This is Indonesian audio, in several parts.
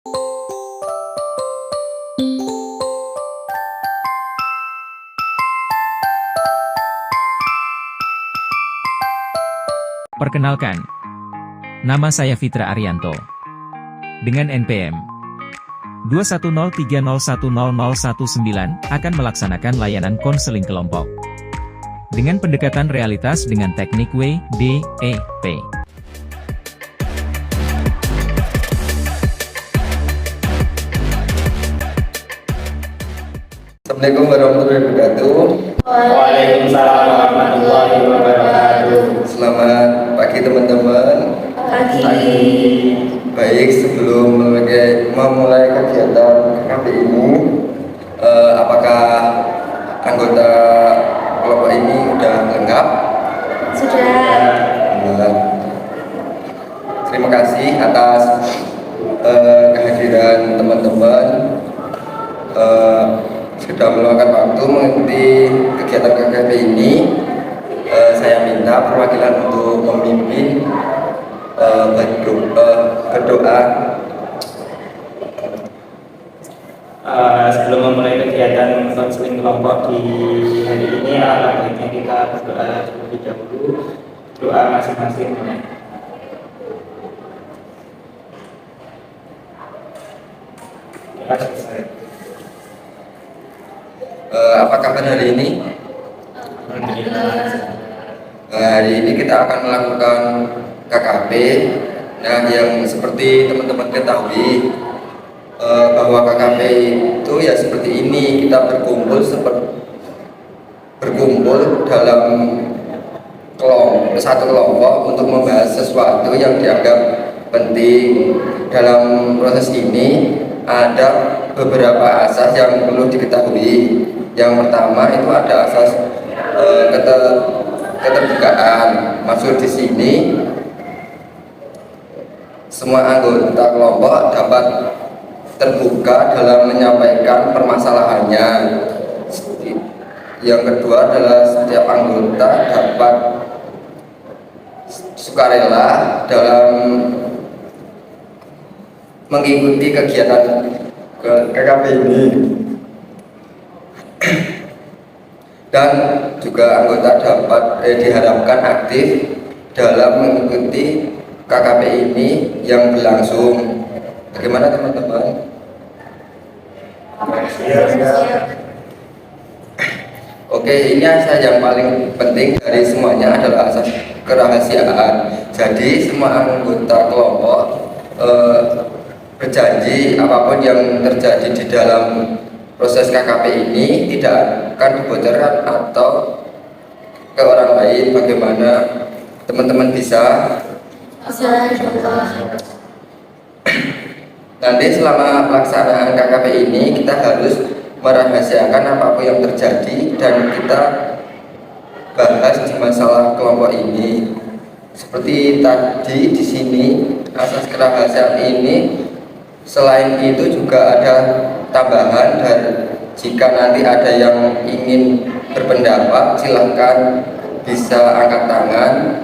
Perkenalkan, nama saya Fitra Arianto. Dengan NPM 21030100019 akan melaksanakan layanan konseling kelompok. Dengan pendekatan realitas dengan teknik WDEP. Assalamualaikum warahmatullahi wabarakatuh. Waalaikumsalam warahmatullahi wabarakatuh. Selamat pagi teman-teman. Pagi. Baik, sebelum memulai kegiatan KKP ini, apakah anggota kelompok ini sudah lengkap? Sudah. Nah, terima kasih atas kehadiran teman-teman. Sudah meluangkan waktu mengikuti kegiatan KKP ini. Saya minta perwakilan untuk memimpin berdoa. Sebelum memulai kegiatan konseling kelompok di hari ini, alangkah baiknya kita berdoa terlebih dahulu. Doa masing-masing. Apa kabar hari ini? Hari ini kita akan melakukan KKP. Nah, yang seperti teman-teman ketahui, bahwa KKP itu ya seperti ini, kita berkumpul dalam satu kelompok untuk membahas sesuatu yang dianggap penting. Dalam proses ini ada beberapa asas yang perlu diketahui. Yang pertama itu ada asas keterbukaan. Maksud di sini semua anggota kelompok dapat terbuka dalam menyampaikan permasalahannya. Yang kedua adalah setiap anggota dapat sukarela dalam mengikuti kegiatan KKP ini. Dan juga anggota diharapkan aktif dalam mengikuti KKP ini yang berlangsung. Bagaimana teman-teman? Oke, ini asas yang paling penting dari semuanya adalah asas kerahasiaan. Jadi semua anggota kelompok berjanji apapun yang terjadi di dalam proses KKP ini tidak akan dibocorkan atau ke orang lain. Bagaimana teman-teman bisa? Nanti selama pelaksanaan KKP ini kita harus merahasiakan apapun yang terjadi dan kita bahas di masalah kelompok ini. Seperti tadi di sini asas kerahasiaan ini, selain itu juga ada tambahan, dan jika nanti ada yang ingin berpendapat silahkan bisa angkat tangan.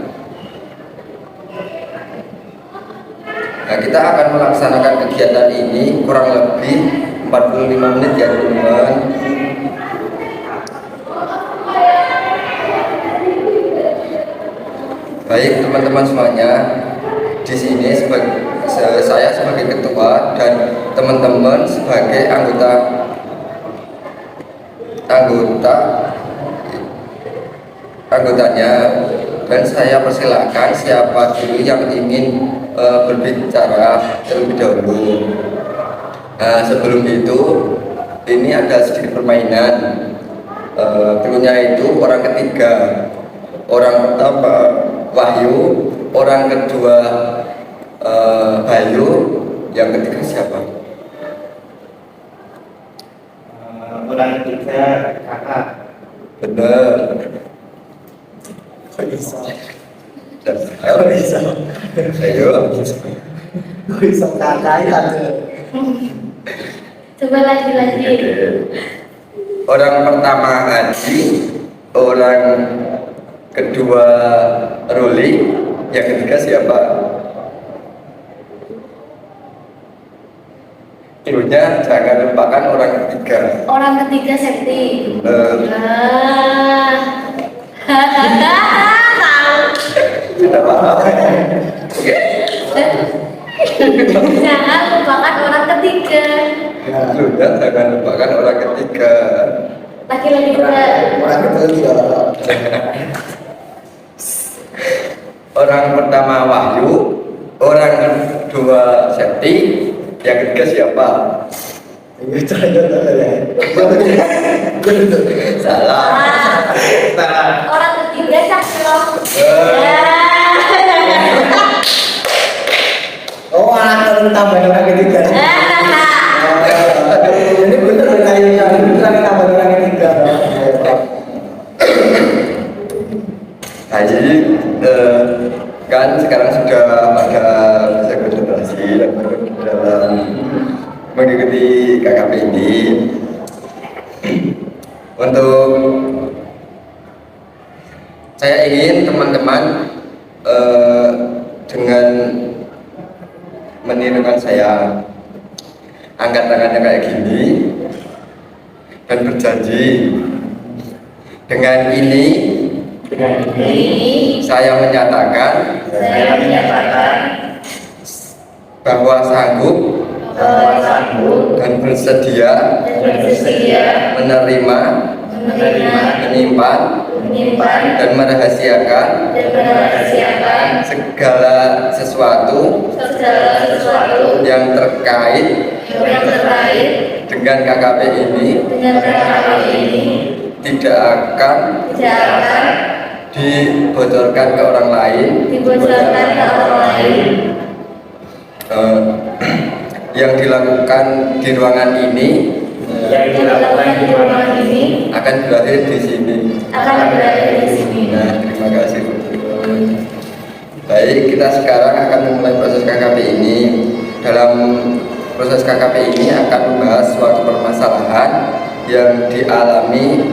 Nah, kita akan melaksanakan kegiatan ini kurang lebih 45 menit ya teman-teman. Baik teman-teman semuanya, di sini saya sebagai ketua dan teman-teman sebagai anggotanya, dan saya persilakan siapa dulu yang ingin berbicara terlebih dahulu. Nah, sebelum itu ini ada sedikit permainan. Dulunya itu orang ketiga, orang pertama Wahyu, orang kedua Bayu, yang ketiga siapa? Orang ketiga kakak. Benar. Kok bisa? Ayo. Kok bisa kakak ya? Coba lagi. Orang pertama Haji, orang kedua Ruli, yang ketiga siapa? Cluenya jangan lupakan orang ketiga. Orang ketiga safety. Tidak apa-apa. Oke. Jangan lupakan orang ketiga. Cluenya jangan lupakan orang ketiga. Laki-laki juga. Orang ketiga. Orang pertama Wahyu, orang kedua Septi, yang ketiga siapa? Salah. Orang ketiga Cakro. Oh, anak tambah orang ketiga. Ini bener kayak tambah orang ketiga. Jadi kan sekarang sudah pada masa konsentrasi dan dalam mengikuti KKP ini. Untuk saya ingin teman-teman dengan menirukan saya, angkat tangannya kayak gini dan berjanji dengan ini saya menyatakan bahwa sanggup dan bersedia menerima, menyimpan, dan merahasiakan segala sesuatu yang terkait dengan KKP ini tidak akan dibocorkan ke orang lain, yang dilakukan di ruangan ini akan berakhir di sini. Nah, terima kasih. Baik, kita sekarang akan memulai proses KKP ini. Dalam proses KKP ini akan membahas suatu permasalahan yang dialami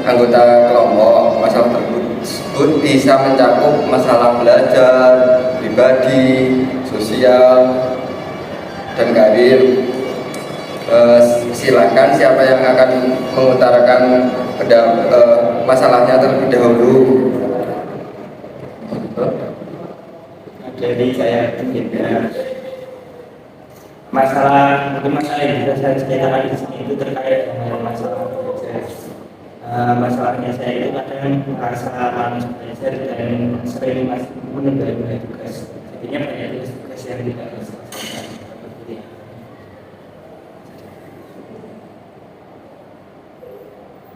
anggota kelompok. Masalah tersebut bisa mencakup masalah belajar, pribadi, sosial, dan karir. Silakan siapa yang akan mengutarakan masalahnya terlebih dahulu. Jadi saya tidak masalah yang bisa saya ceritakan di sini itu terkait dengan masalah belajar. Masalahnya saya itu kadang merasa malas belajar dan sering menunda tugas. Jadinya banyak tugas yang tidak terselesaikan.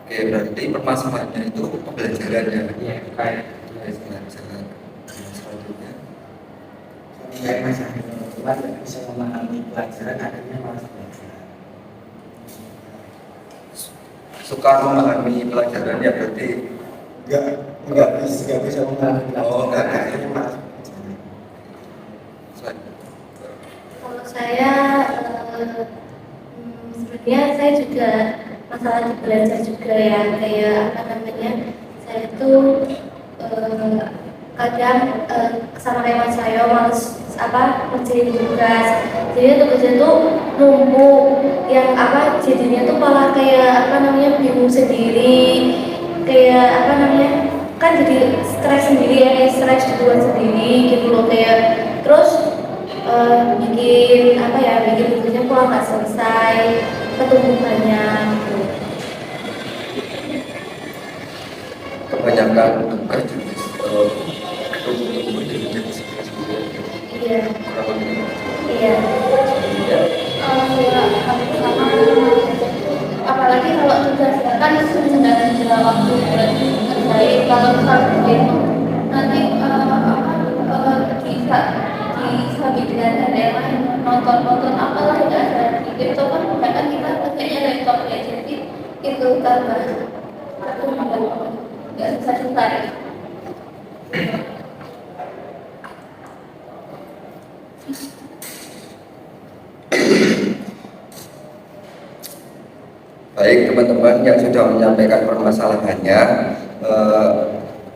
Oke, berarti permasalahannya itu pembelajarannya. Ya, kayak Selanjutnya. Kayak masalah kelas tidak bisa memahami pelajaran akhirnya malas belajar. Suka memahami pelajaran ya berarti Enggak bisa memahami pelajaran. Oh, enggak. Akhirnya malas belajar. Kalau saya sebenarnya saya juga masalah di belajar juga ya, kayak apa namanya, saya itu kadang sama kayak mas saya males ngerjain tugas, jadi tugasnya tuh numpuk, yang jadinya tuh malah kayak bingung sendiri, kayak kan jadi stres sendiri ya, kayak stres duluan sendiri gitu loh, kayak terus bikin tugasnya kok nggak selesai, ketemu banyak gitu. kebanyakan tugas juga Iya. Iya. Apalagi kalau tugas kan sedang dalam waktu terbaik, kalau misalnya itu nanti bisa bikin ada yang lain nonton apalah nggak ada itu kan kebanyakan kita pakainya laptop ya, jadi itu tambah aku nggak selesai. Baik teman-teman yang sudah menyampaikan permasalahannya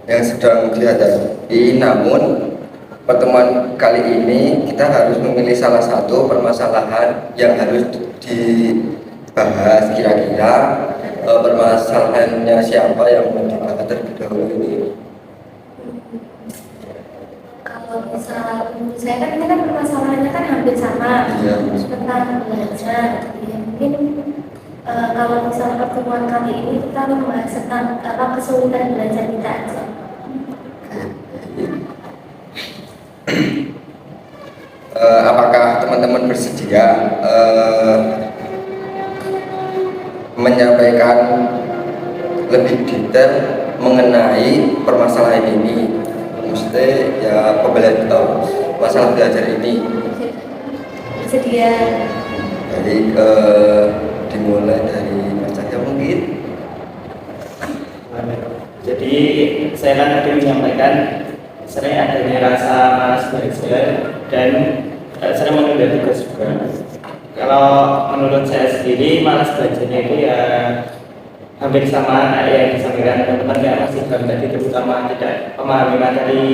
yang sedang dihadapi, namun pertemuan kali ini kita harus memilih salah satu permasalahan yang harus dibahas. Kira-kira permasalahannya siapa yang mau dibahas terlebih dahulu ini? Kalau misal menurut saya kan ini kan permasalahannya kan hampir sama, Iya. tentang belajar. Ya, mungkin kalau misal pertemuan kali ini kita membahas tentang apa kesulitan belajar kita aja. Apakah teman-teman bersedia menyampaikan lebih detail mengenai permasalahan ini? Maksudnya ya masalah belajar ini. Sedia. Jadi dimulai dari Mas Cahya mungkin. Jadi saya kan tadi menyampaikan sering adanya rasa malas belajar dan sering menunda tugas juga. Kalau menurut saya sendiri malas belajarnya itu ya hampir sama yang disampaikan teman-teman yang masih baru tadi, terutama tidak memahami materi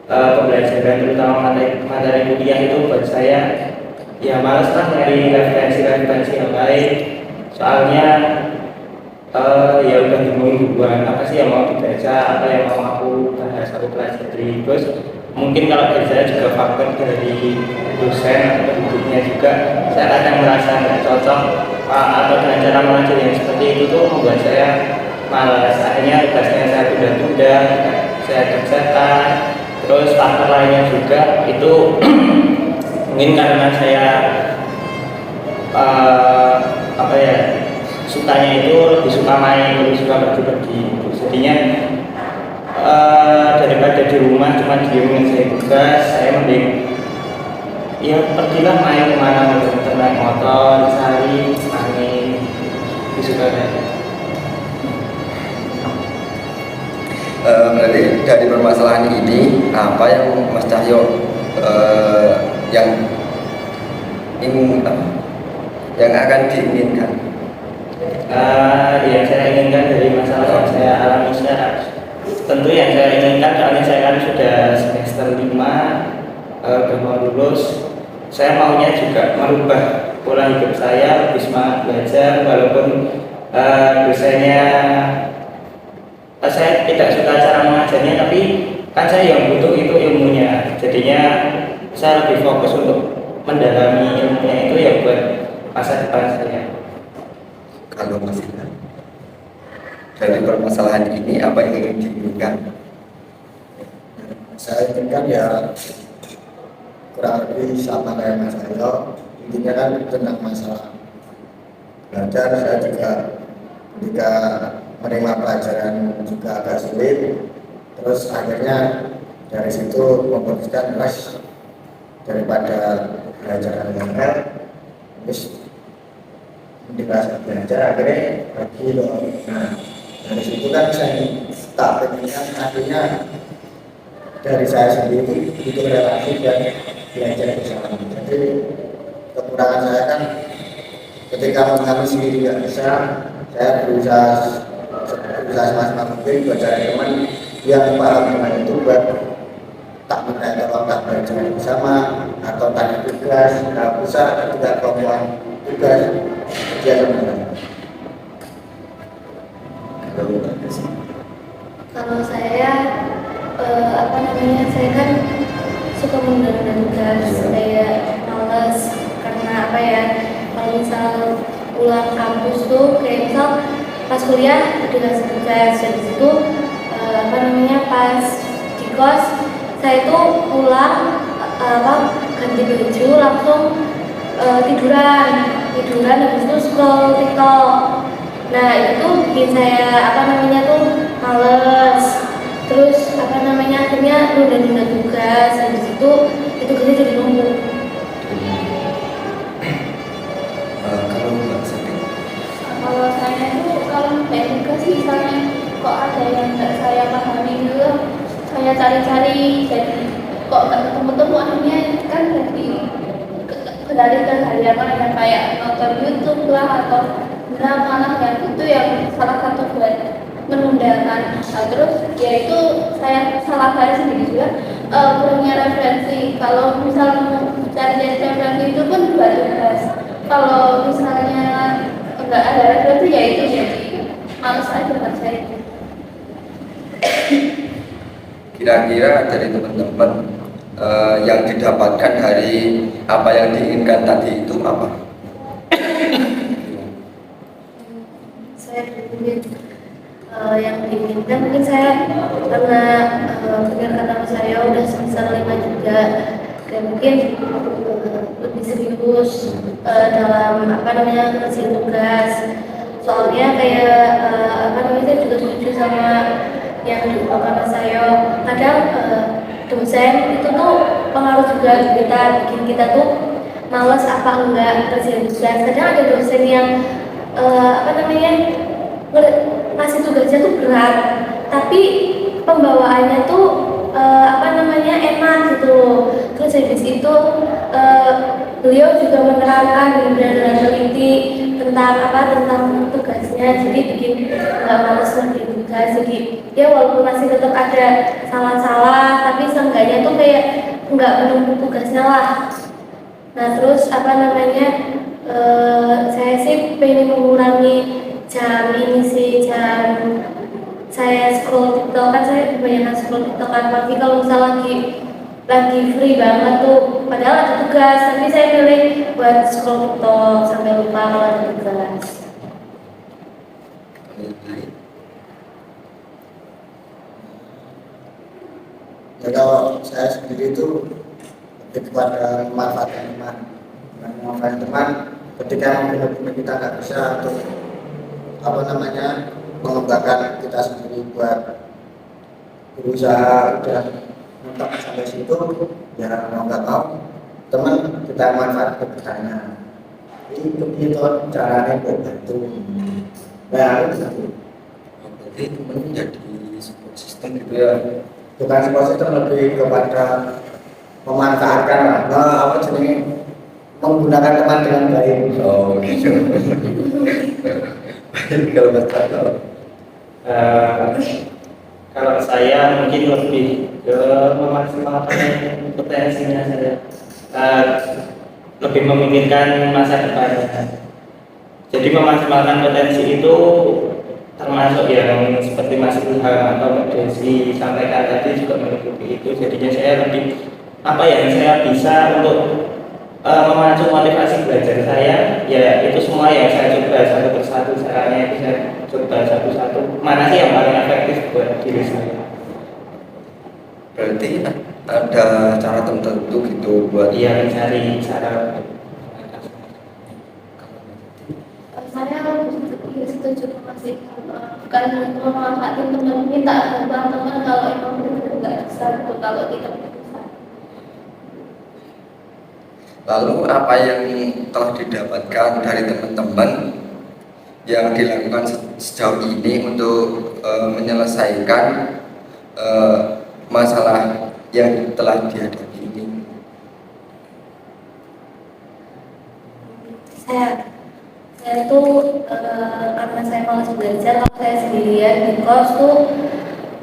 pembelajaran, terutama materi kuliah itu buat saya ya malas lah nyari referensi yang lain. Soalnya ya udah bingung duluan apa sih yang mau dibaca, apa yang mau aku bahas, aku pelajari. Terus mungkin kalau dari saya juga faktor dari dosen atau guru-gurunya juga, saya kadang merasa nggak cocok atau dengan cara mengajar yang seperti itu tuh membuat saya malas. Akhirnya tugasnya saya tunda-tunda, saya kerjakan. Terus faktor lainnya juga itu mungkin karena saya apa ya, sukanya itu lebih suka main, lebih suka pergi-pergi. Jadinya daripada di rumah cuma diem ngerjain tugas, saya mending ya pergilah main kemana, muter-muter naik motor, cari angin, disuka kayak. Berarti dari permasalahan ini apa yang Mas Cahyo yang yang akan diinginkan? Yang saya inginkan dari masalah yang saya alami sekarang, tentu yang saya inginkan, soalnya saya kan sudah semester 5, udah mau lulus, saya maunya juga merubah pola hidup saya, lebih semangat belajar walaupun dosennya saya tidak suka cara mengajarnya, tapi kan saya yang butuh itu ilmunya. Jadinya saya lebih fokus untuk mendalami ilmunya itu ya buat masa depan saya. Kalau Mas Ilham, dari permasalahan ini apa yang ingin diinginkan? Saya inginkan ya kurang lebih sama kayak Mas Ayo. Intinya kan tentang masalah belajar. Saya juga ketika menerima pelajaran juga agak sulit, terus akhirnya dari situ memutuskan daripada belajar anggaran terus dikasih belajar, akhirnya pergi loh. Nah dari situ kan saya tak pengennya akhirnya dari saya sendiri butuh relasi dan belajar bersama. Jadi kekurangan saya kan ketika mengalami sendiri nggak bisa, saya berusaha semaksimal mungkin buat cari teman yang paham dengan itu, buat tak minta tolong, tak belajar bersama atau tanya tugas, nggak usah ketika kelompok tugas dia sebenarnya. Kalau saya apa namanya, saya kan suka menunda tugas, saya males karena apa ya, kalau misal pulang kampus tuh kayak misal pas kuliah dikasih tugas dari situ apa namanya, pas di kos saya tuh pulang ganti baju langsung tiduran habis itu scroll TikTok. Nah itu tuh bikin saya apa namanya tuh males, terus apa namanya akhirnya nunda tugas, habis itu kerja jadi numpuk. Kalau saya itu kalau kayak tugas misalnya kok ada yang nggak saya pahami dulu, saya cari-cari, jadi kok nggak ketemu-temu, akhirnya kan jadi beralih ke hal yang lain yang kayak nonton YouTube lah atau drama lah, yang itu yang salah satu buat menunda kan. Nah, terus ya itu saya salah saya sendiri juga kurangnya referensi. Kalau misalnya mau cari referensi itu pun buat tugas. Kalau misalnya nggak ada referensi ya itu jadi males aja kerjain. Kira-kira dari teman-teman yang didapatkan dari apa yang diinginkan tadi itu apa? Saya mungkin yang diinginkan mungkin saya karena dengar kata Mas Aryo udah semester 5 juga dan mungkin lebih serius dalam apa namanya ngerjain tugas. Soalnya kayak apa namanya saya juga setuju sama yang diungkapkan Mas Aryo. Kadang dosen itu tuh pengaruh juga di kita, bikin kita tuh malas apa enggak ngerjain tugas. Kadang ada dosen yang apa namanya ngasih tugasnya tuh berat, tapi pembawaannya tuh apa namanya enak gitu loh. Terus habis itu beliau juga menerangkan dengan teliti tentang tugasnya, jadi bikin nggak males ngerjain tugas. Jadi ya walaupun masih tetap ada salah-salah, tapi seenggaknya tuh kayak nggak menumpuk tugasnya lah. Nah terus apa namanya saya sih pengen mengurangi jam ini sih, jam saya scroll TikTok. Kan saya kebanyakan scroll TikTok kan pagi kalau misal lagi free banget tuh, padahal ada tugas tapi saya pilih buat scroll TikTok sampai lupa kalau ada tugas. Ya kalau saya sendiri itu lebih kepada memanfaatkan teman. Memanfaatkan teman ketika benar-benar kita nggak bisa untuk apa namanya mengembangkan kita sendiri buat berusaha udah mentok sampai situ, ya mau nggak mau teman kita manfaatkan keberkahannya. Itu caranya buat bantu. Nah itu Berarti teman menjadi support system gitu ya. bukan support system, lebih kepada memanfaatkan lah. Nah, apa jenis menggunakan teman dengan baik. Oh gitu. Baik kalau betul. Kalau saya mungkin lebih ke memaksimalkan potensinya saya, lebih memikirkan masa depan. Jadi memaksimalkan potensi itu termasuk yang seperti Mas Ilham atau Mbak Desi sampaikan tadi juga mengikuti itu. Jadinya saya lebih apa ya, saya bisa untuk memacu motivasi belajar saya, ya itu semua yang saya coba satu persatu, caranya itu saya coba satu-satu mana sih yang paling efektif buat diri saya. Berarti ada cara tertentu gitu buat Iya, mencari cara. Saya setuju masih bukan memanfaatkan teman, minta bantuan teman kalau emang benar-benar nggak bisa gitu, kalau tidak bisa. Lalu apa yang telah didapatkan dari teman-teman yang dilakukan sejauh ini untuk menyelesaikan masalah yang telah dihadapi ini? Saya tuh karena saya malas belajar, kalau saya sendirian di kos tuh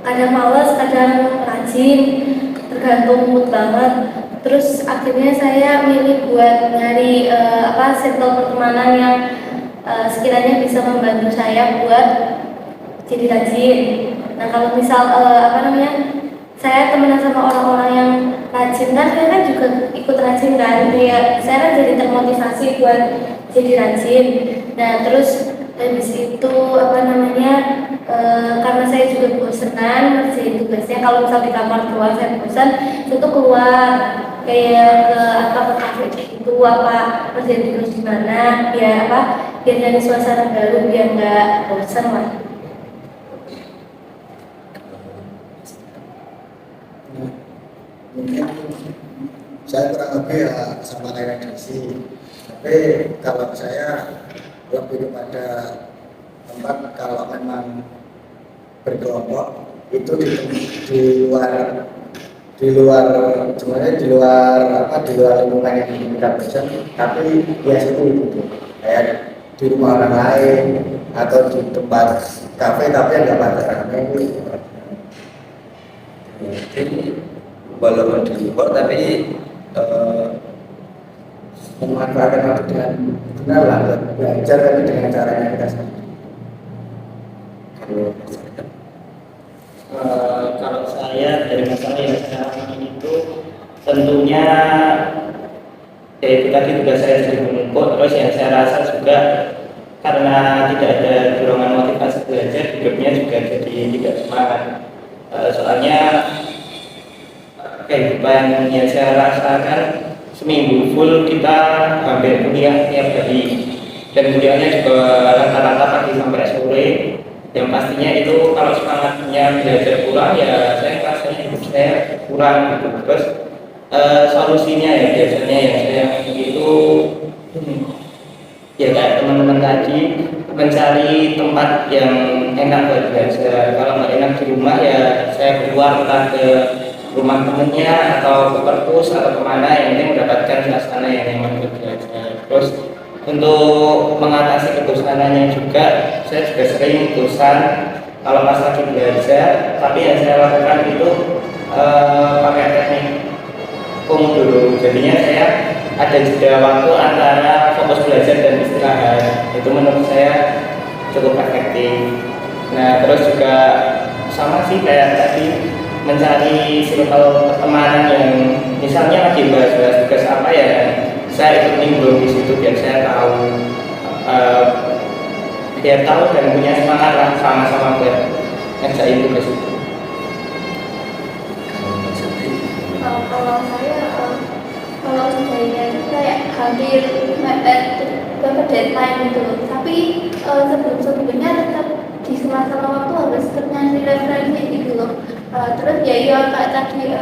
kadang malas, kadang rajin, tergantung mood banget. Terus akhirnya saya milih buat nyari circle pertemanan yang sekiranya bisa membantu saya buat jadi rajin. Nah kalau misal saya temenan sama orang-orang yang rajin, kan saya kan juga ikut rajin kan, kayak saya kan jadi termotivasi buat jadi rajin. Nah terus habis itu karena saya juga bosenan ngerjain tugasnya, kalau misal di kamar doang saya bosan, saya tuh keluar kayak ke kafe itu ngerjain tugas di mana, biar nyari suasana baru, biar nggak bosan lah. Mungkin saya kurang lebih ya sama kayak Desi, tapi kalau saya lebih kepada tempat kalau memang berkelompok itu di luar sebenarnya di luar lingkungan yang kita bosan, tapi biasa itu kayak di rumah orang lain atau di tempat kafe tapi nggak pada ramai. Jadi walaupun di luar tapi memanfaatkan waktu dengan benar lah, belajar tapi dengan caranya kita sendiri. kalau masyarakat. Kalau saya dari masalah yang saya alami itu tentunya ya itu tadi juga saya sering menumpuk, terus yang saya rasa juga karena tidak ada dorongan motivasi belajar, hidupnya juga jadi tidak semangat. Soalnya kehidupan yang saya rasakan seminggu full kita hampir kuliah tiap hari, dan kuliahnya juga rata-rata pagi sampai sore. Yang pastinya itu kalau semangatnya belajar kurang, ya saya rasanya hidup saya kurang gitu. Terus solusinya ya biasanya yang saya itu ya kayak teman-teman tadi, mencari tempat yang enak buat belajar. Kalau nggak enak di rumah ya saya keluar entah ke rumah temennya atau ke perpus atau kemana, yang penting mendapatkan suasana yang nyaman buat belajar. Terus untuk mengatasi kebosanannya juga, saya juga sering bosan kalau pas lagi belajar, tapi yang saya lakukan itu pakai teknik Pomodoro. Jadinya saya ada jeda waktu antara fokus belajar dan istirahat. Itu menurut saya cukup efektif. Nah, terus juga sama sih kayak tadi, mencari circle pertemanan yang misalnya lagi bahas-bahas tugas apa ya, saya ikut nimbrung di situ biar saya tahu, dan punya semangat lah sama-sama buat ngerjain tugas itu. Kalau saya kalau kerjanya itu kayak hampir mepet ke deadline gitu loh. Tapi sebelumnya tetap di sela-sela waktu harus ngasih referensi gitu loh. Terus ya iya kayak tadi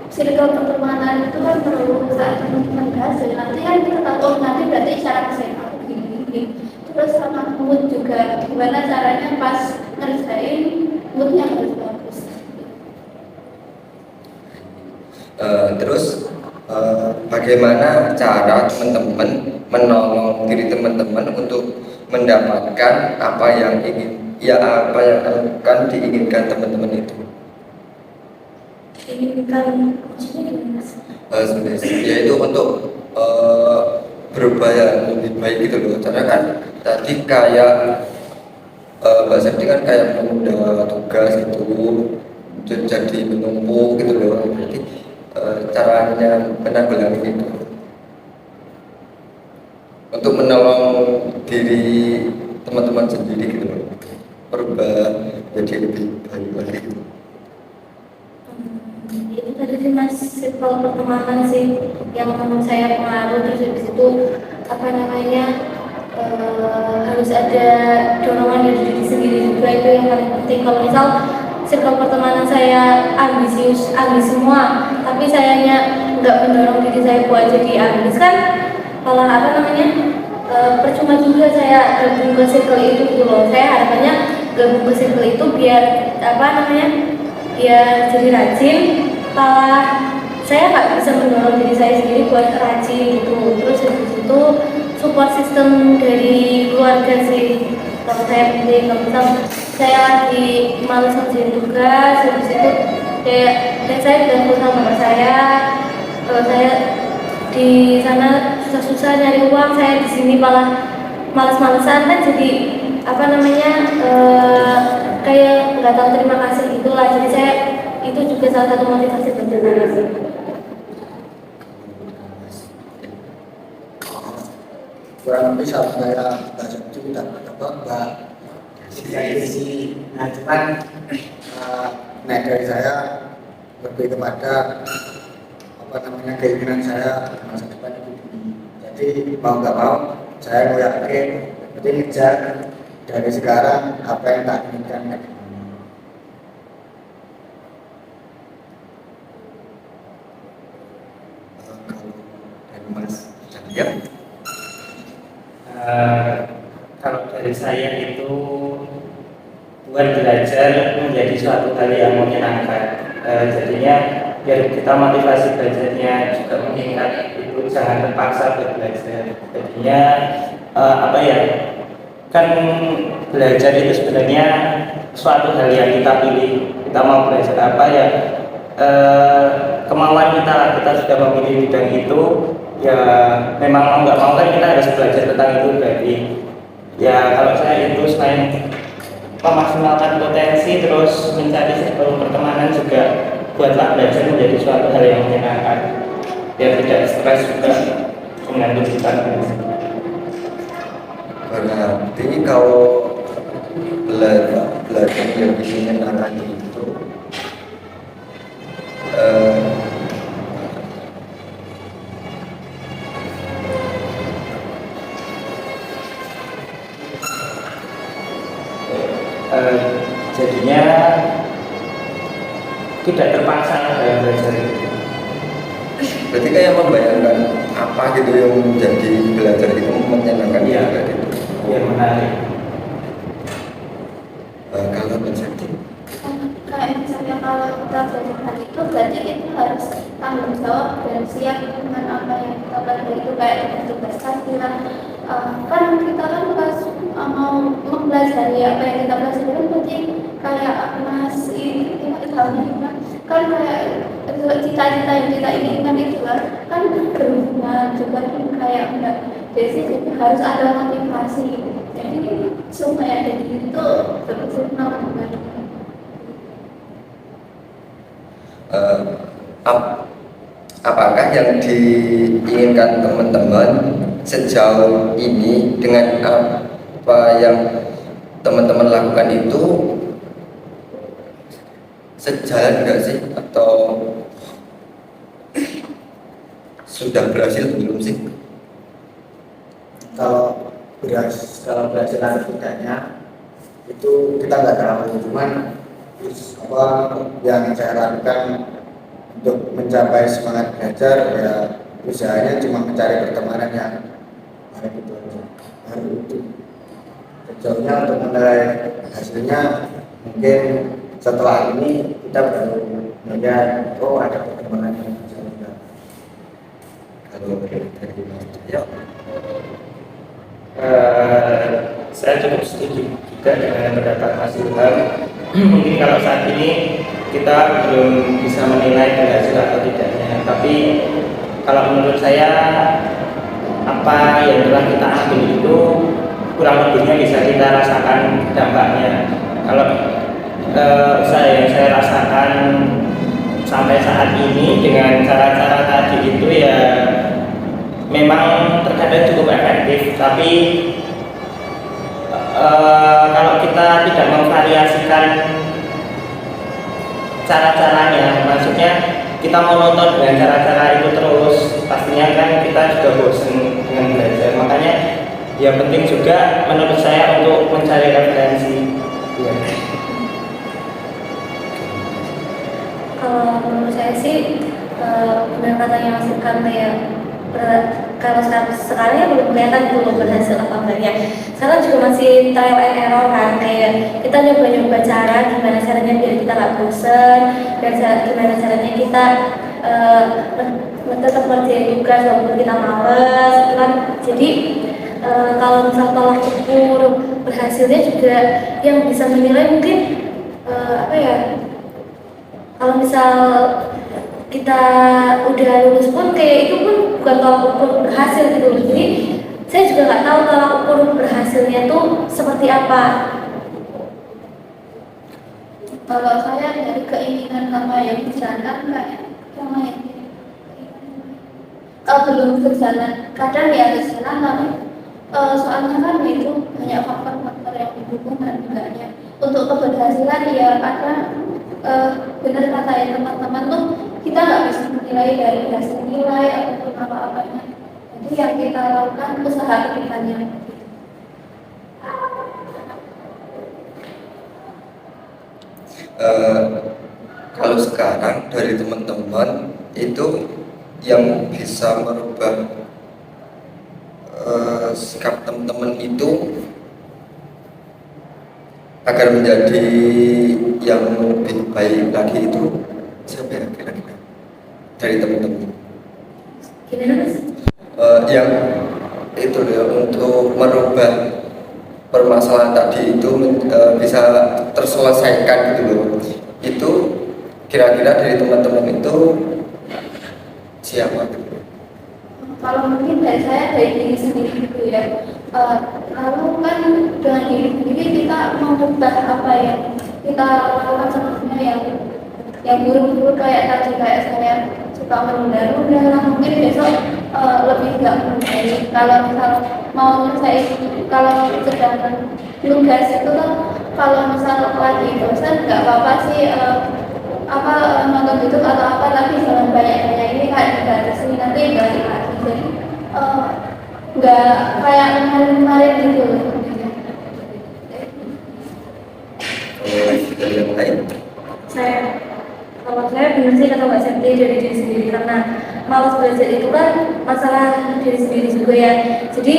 circle pertemanan itu kan perlu saat teman-teman bahas, nanti kan kita tahu nanti berarti cara saya aku gini. Terus sama mood juga, gimana caranya pas ngerjain moodnya harus bagus. Terus bagaimana cara teman-teman menolong diri teman-teman untuk mendapatkan apa yang akan diinginkan teman-teman itu? Inginkan maksudnya gimana sih? Sebenarnya yaitu untuk berubah yang lebih baik gitu loh. Karena kan tadi kayak Mbak Septi kan kayak menunda tugas gitu, jadi menumpuk gitu loh. Jadi caranya penanggulangan itu untuk menolong diri teman-teman sendiri gitu loh, berubah jadi lebih baik lagi gitu. Itu tadi sih mas, circle pertemanan sih yang menurut saya pengaruh. Terus habis itu apa namanya, harus ada dorongan dari diri sendiri juga, itu yang paling penting. Kalau misal circle pertemanan saya ambis semua, tapi sayanya nggak mendorong diri saya buat jadi ambis, kan malah apa namanya, percuma juga saya gabung ke circle itu gitu loh. Saya harapannya gabung ke circle itu biar apa namanya, ya jadi rajin, malah saya nggak bisa mendorong diri saya sendiri buat rajin gitu. Terus habis itu support system dari keluarga sih kalau saya penting. Kalau misal saya lagi malas ngerjain tugas, habis itu kayak saya gabung sama mama saya, kalau saya di sana susah-susah nyari uang, saya di sini malah malas-malesan, kan jadi apa namanya, kayak nggak tahu terima kasih gitulah. Jadi saya itu juga salah satu motivasi belajar saya sih. Kurang lebih sama kayak baca cerita Mbak sisi. Nah cuman dari saya lebih kepada apa namanya, keinginan saya masa depan itu tinggi. Jadi mau nggak mau saya mau yakin, berarti ngejar dari sekarang apa yang tak inginkan. Kalau dari Mas Daniel, Kalau dari saya itu buat belajar menjadi suatu hal yang menyenangkan. Jadinya biar kita motivasi belajarnya juga meningkat, itu jangan terpaksa buat belajar. Jadinya apa ya, kan belajar itu sebenarnya suatu hal yang kita pilih. Kita mau belajar apa ya, kemauan kita sudah memilih bidang itu, ya memang mau nggak mau kan kita harus belajar tentang itu. Berarti ya kalau saya itu selain memaksimalkan potensi terus mencari circle pertemanan, juga buatlah belajar menjadi suatu hal yang menyenangkan biar tidak stres juga dengan tuntutan. Berarti kalau belajar yang menyenangkan itu jadinya tidak terpaksa dalam belajar itu. berarti kayak membayangkan apa gitu yang menjadi belajar itu menyenangkan Iya. juga gitu. Yang menarik. Kalau menjadi Kayak misalnya kalau kita belajar itu berarti kita harus tanggung jawab dan siap dengan apa yang kita pelajari itu, kayak tugas lah. Kan kita kan pas mau mempelajari apa yang kita pelajari kan berarti kayak masih kita kan kayak cita-cita yang kita inginkan itu kan berhubungan juga kan kayak enggak, jadi harus ada motivasi. Jadi supaya jadi itu betul-betul dengan apakah yang diinginkan teman-teman sejauh ini dengan apa yang teman-teman lakukan itu sejalan enggak sih, atau sudah berhasil belum sih? Kalau belajar tidaknya itu kita nggak terlalu, cuman apa yang saya lakukan untuk mencapai semangat belajar ya usahanya cuma mencari pertemanan yang baik itu aja. Baru itu sejauhnya untuk menilai hasilnya mungkin setelah ini kita baru melihat oh ada perkembangan yang bisa kita. Kalau dari Mas Cahyo, Saya cukup setuju juga dengan pendapat Mas Ilham. Mungkin kalau saat ini kita belum bisa menilai berhasil atau tidaknya, tapi kalau menurut saya apa yang telah kita ambil itu kurang lebihnya bisa kita rasakan dampaknya. Kalau usaha yang saya rasakan sampai saat ini dengan cara-cara tadi itu ya memang terkadang cukup efektif, tapi kalau kita tidak memvariasikan cara-caranya, maksudnya kita monoton dengan cara-cara itu terus, pastinya kan kita juga bosan dengan belajar. Makanya yang penting juga menurut saya untuk mencari referensi. Ya. Kalau menurut saya sih benar katanya Mas Ilham, kayak kalau sekarang ya belum kelihatan dulu berhasil apa enggaknya. Sekarang juga masih trial and error kan, kayak kita nyoba-nyoba cara gimana caranya biar kita nggak bosen, gimana caranya kita tetap ngerjain tugas walaupun kita males kan. Jadi kalau misal tolak ukur berhasilnya juga yang bisa menilai mungkin apa ya, kalau misal kita udah lulus pun kayak itu pun bukan tolak ukur berhasil gitu loh. Jadi saya juga nggak tahu tolak ukur berhasilnya tuh seperti apa. kalau saya dari keinginan sama yang berjalan kayak sama yang belum berjalan, kadang ya berjalan tapi soalnya kan itu banyak faktor-faktor yang mendukung dan enggaknya. Untuk keberhasilan ya kadang benar kata ya teman-teman tuh kita nggak bisa menilai dari hasil nilai ataupun apa-apanya. Jadi yang kita lakukan usaha kedepannya. Kalau sekarang dari teman-teman itu yang bisa merubah sikap teman-teman itu agar menjadi yang lebih baik lagi itu siapa ya kira-kira dari teman-teman? Gimana Mas? Yang itu ya, untuk merubah permasalahan tadi itu bisa terselesaikan gitu loh. Itu kira-kira dari teman-teman itu siapa? Kalau mungkin dari saya dari diri sendiri gitu ya. Lalu kan dengan diri sendiri kita mengubah apa yang kita lakukan sebelumnya yang buruk-buruk kayak tadi kayak saya suka menunda-nunda lah, mungkin besok lebih nggak menunda. Kalau misal mau saya kalau sedang tugas itu kan kalau misal lagi bosan nggak apa-apa sih apa nonton YouTube atau apa, tapi jangan banyak-banyak ini kayak dibatasi nanti balik lagi, jadi nggak kayak kemarin-kemarin gitu. Dari yang lain? Kalau saya benar sih kata Mbak Septi dari diri sendiri, karena malas belajar itu kan masalah diri sendiri juga ya. Jadi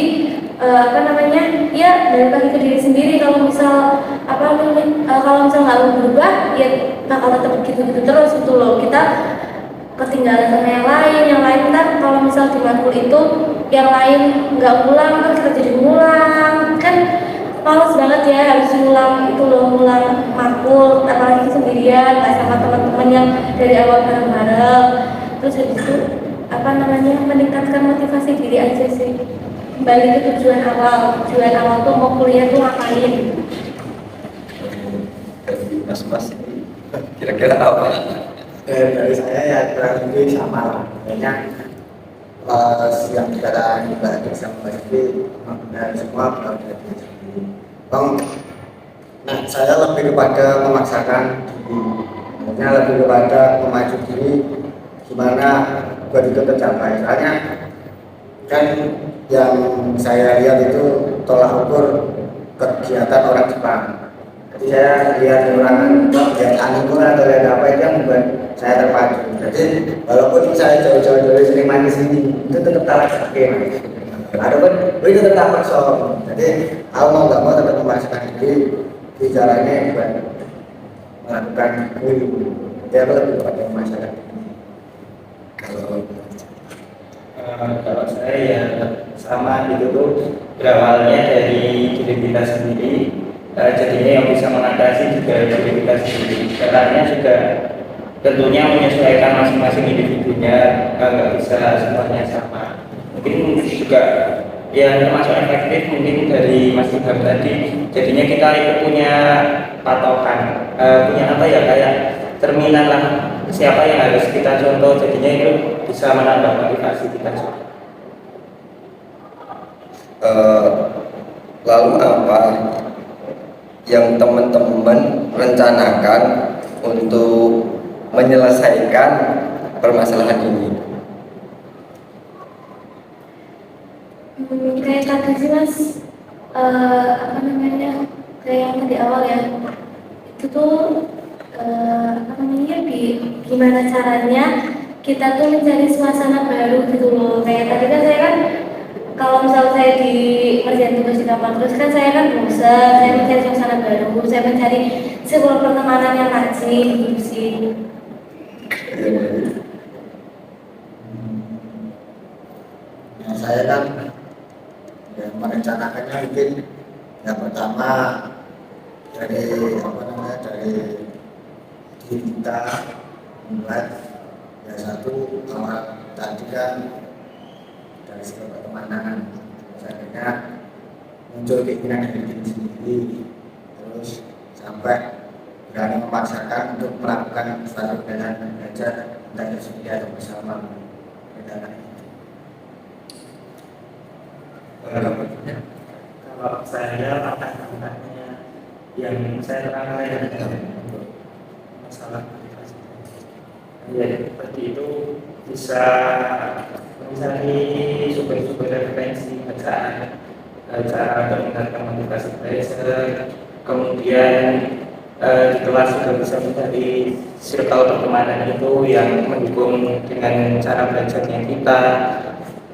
apa namanya, ya balik lagi ke diri sendiri. Kalau misal kalau misal nggak mau berubah, ya bakal tetap begitu-gitu terus gitu loh. Kita ketinggalan sama yang lain kan kalau misal di matkul itu yang lain nggak ngulang kan kita jadi ngulang kan. Males banget ya harus ngulang itu loh, ngulang matkul apalagi sendirian nggak sama teman-teman yang dari awal bareng-bareng. Terus habis itu apa namanya, meningkatkan motivasi diri aja sih, kembali ke tujuan awal tuh mau kuliah tuh ngapain. Mas ini kira-kira apa? Dari saya ya kurang lebih sama lah. Kayaknya yang dikatakan Mbak Dik sama Mbak Dik benar semua benar dari diri sendiri. Nah, saya lebih kepada memaksakan diri, maksudnya lebih kepada memacu diri gimana buat itu tercapai. Soalnya kan yang saya lihat itu tolak ukur kegiatan orang Jepang. Jadi saya lihat orang lihat anime atau lihat apa itu yang membuat saya terpacu. Jadi walaupun saya jauh-jauh dari sering main di sini, itu tetap tak sakit. Adapun itu tetap maksa. Jadi aku mau nggak mau tetap memaksakan diri di jalannya buat melakukan ini. Jadi aku lebih kepada memaksakan diri. Kalau saya ya sama itu tuh berawalnya dari diri kita sendiri. Jadinya yang bisa mengatasi juga diri kita sendiri. Caranya juga tentunya menyesuaikan masing-masing individunya, nggak bisa semuanya sama. Mungkin juga yang termasuk efektif mungkin dari Mas Ilham tadi. Jadinya kita itu punya patokan, punya apa ya, kayak terminal lah, siapa yang harus kita contoh. Jadinya itu bisa menambah motivasi kita juga. Lalu apa yang teman-teman rencanakan untuk menyelesaikan permasalahan ini? Kayak tadi sih Mas, apa namanya, kayak yang tadi awal ya, itu tuh apa namanya, gimana caranya kita tuh mencari suasana baru gitu loh. Kayak tadi kan saya kan kalau misal saya di kerjaan tugas di kamar terus kan saya kan bosan, saya mencari suasana baru, saya mencari sebuah pertemanan yang rajin gitu sih. Nah, saya kan yang merencanakannya mungkin yang pertama dari diri kita membuat ya satu awal tadi kan dari sebuah pertemanan, akhirnya muncul keinginan dari diri sendiri, terus sampai berani memaksakan untuk melakukan suatu kegiatan belajar entah itu sendiri atau bersama kegiatan itu. Kalau saya langkah-langkahnya yang saya terangkan untuk masalah motivasi, ya seperti itu bisa mencari sumber-sumber referensi bacaan untuk meningkatkan motivasi belajar. Kemudian di kelas juga bisa mencari circle pertemanan itu yang mendukung dengan cara belajarnya kita.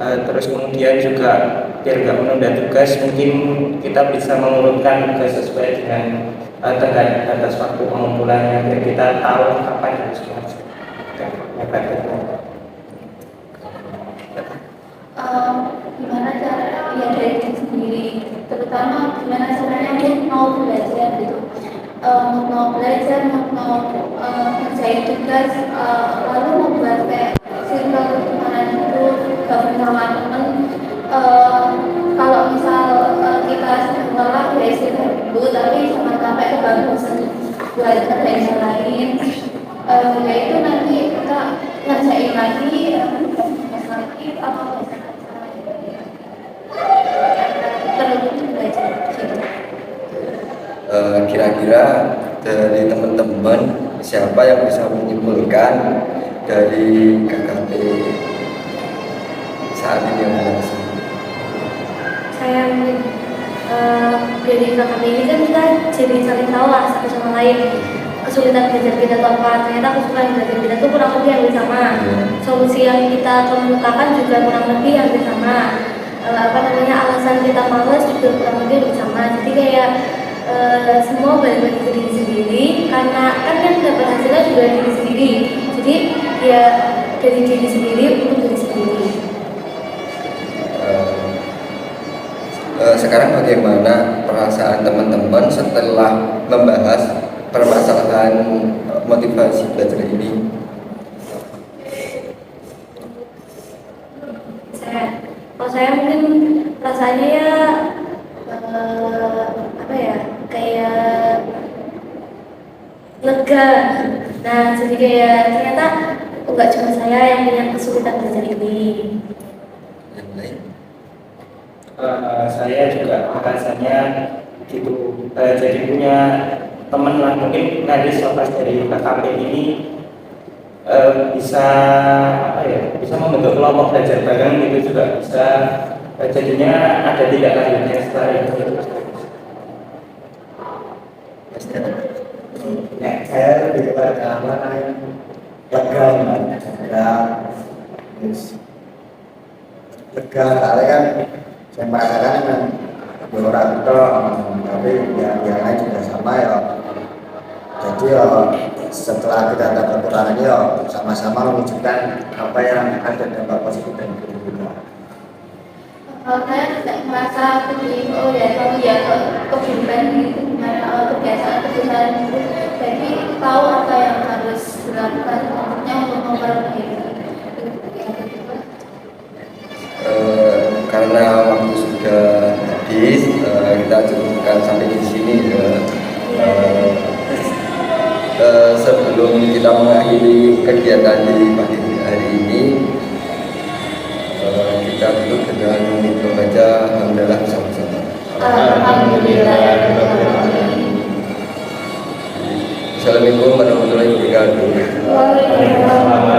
Terus kemudian juga biar nggak menunda tugas, mungkin kita bisa mengurutkan tugas sesuai dengan tenggat batas waktu pengumpulannya, biar kita tahu kapan harus belajar. Gimana cara ya dari diri sendiri, terutama gimana caranya mau belajar gitu, mau belajar, mau ngerjain tugas, lalu membuat kayak circle sama temen kalau misal kita sedang lelah ya istirahat dulu, tapi jangan sampai kebagusan buat kerjaan yang lain. Yaitu nanti kita ngerjain lagi lagi apa terus belajar gitu. Kira-kira dari teman-teman siapa yang bisa menyimpulkan dari KKP saat ini yang berlangsung? Saya mungkin dari KKP ini kan kita jadi saling tahu lah satu sama lain kesulitan belajar kita itu apa. Ternyata kesulitan belajar kita itu kurang lebih hampir sama. Solusi yang kita kemukakan juga kurang lebih hampir sama. Alasan kita malas juga kurang lebih hampir sama. Jadi kayak semua balik-balik ke diri sendiri, karena kan dapat hasilnya juga diri sendiri. Jadi ya dari diri sendiri untuk diri sendiri. Sekarang bagaimana perasaan teman-teman setelah membahas permasalahan motivasi belajar ini? Kalau saya mungkin rasanya ya kayak lega. Nah, jadi kayak ternyata enggak cuma saya yang punya kesulitan belajar ini. Yang lain? Saya juga rasanya gitu, jadi punya teman lah, mungkin nanti selepas dari KKP ini bisa bisa membentuk kelompok belajar bareng gitu juga bisa, jadinya ada tindak lanjutnya setelah itu. Ya, saya lebih kepada mana yang lega, lega, karena kan saya merasakan memang dua orang itu, tapi yang lain juga sama ya. Jadi ya setelah kita ada kekurangan ya sama-sama menunjukkan apa yang ada dampak positif dan buruk juga. Saya tidak merasa seperti kamu ya keburukan gitu, kebiasaan gitu. Jadi tahu apa yang harus dilakukan selanjutnya untuk memperbaiki. Karena waktu sudah habis, kita cukupkan sampai di sini ya. Sebelum kita mengakhiri kegiatan di pagi hari ini, kita tutup dengan membaca hamdalah bersama-sama. Alhamdulillah. Assalamualaikum warahmatullahi wabarakatuh. Waalaikumsalam.